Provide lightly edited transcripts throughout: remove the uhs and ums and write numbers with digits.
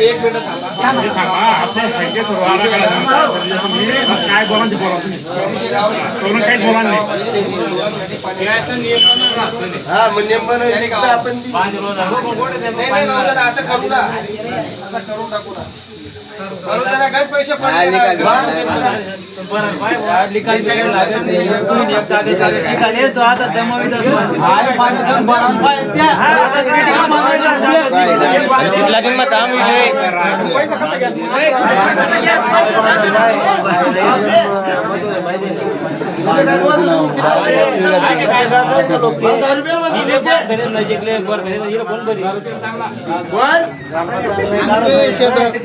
एक मिनिट काय बोला तुम्ही काहीच बोला नाही आता करू ना करून टाकू ना काय पैसे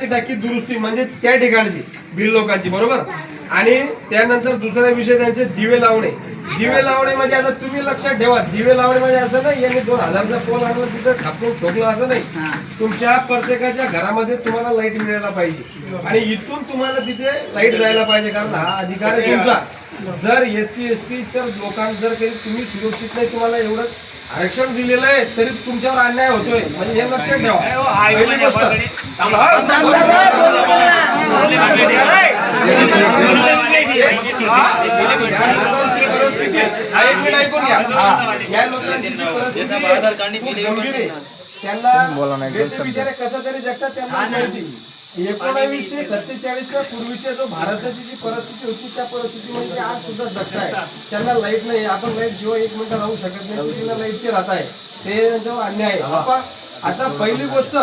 टाकी दुरुस्ती म्हणजे त्या ठिकाणची बिल लोकांची बरोबर. आणि त्यानंतर दुसरा विषय त्यांचे दिवे लावणे. दिवे लावणे म्हणजे आता तुम्ही लक्षात ठेवा, दिवे लावणे म्हणजे असं नाही यांनी 2000चा पोल आणला तिथं ठाकून ठोकलं असं नाही. तुमच्या प्रत्येकाच्या घरामध्ये तुम्हाला लाईट मिळायला पाहिजे आणि इथून तुम्हाला तिथे लाईट जायला पाहिजे, कारण हा अधिकार आहे तुमचा. जर SC ST लोकांना जर काही तुम्ही सुरक्षित नाही, तुम्हाला एवढं आरक्षण दिलेलं आहे तरी तुमच्यावर अन्याय होतोय म्हणजे हे लक्षात ठेवा. कसं तरी जगतात त्यांना 1947च्या पूर्वीच्या जो भारताची जी परिस्थिती होती त्या परिस्थितीमध्ये आज सुद्धा जगताय. त्यांना लाईट नाही, आपण लाईट शिवाय 1 मिनिट राहू शकत नाही, त्यांना लाईटचे राहत आहे, ते जो अन्याय आहे. आता पहिली गोष्ट,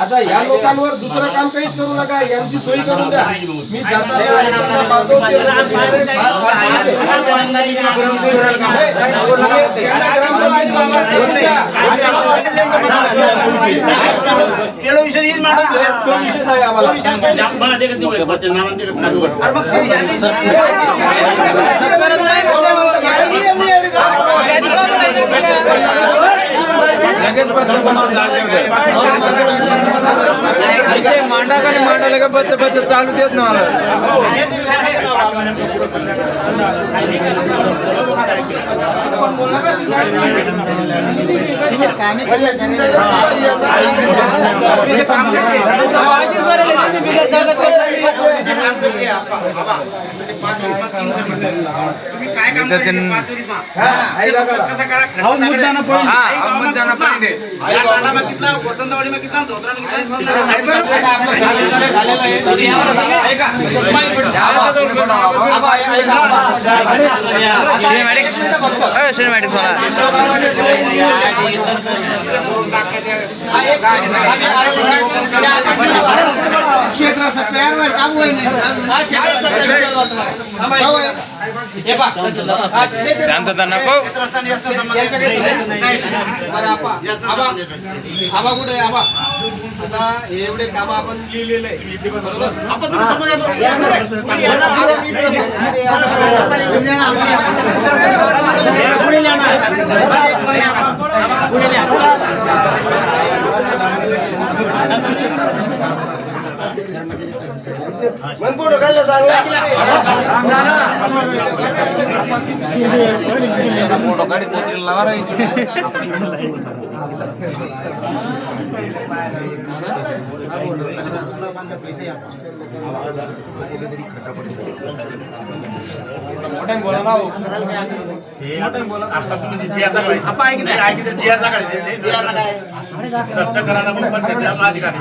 आता या लोकांवर दुसरं काम काहीच करू नका, यांची सोयी करून द्या. मी मांडाकडे मांडाला का बच्च बच्च चालू देत ना मला. वसंतवाडी में कितना धोत्रा में कितना सिनेमॅटिक्स शांतता नको. आबा कुठे आबा, आता एवढे काम आपण लिहिलेले फोटो काढला फोटो काढी बोला ना चर्चा करायला पण अधिकारी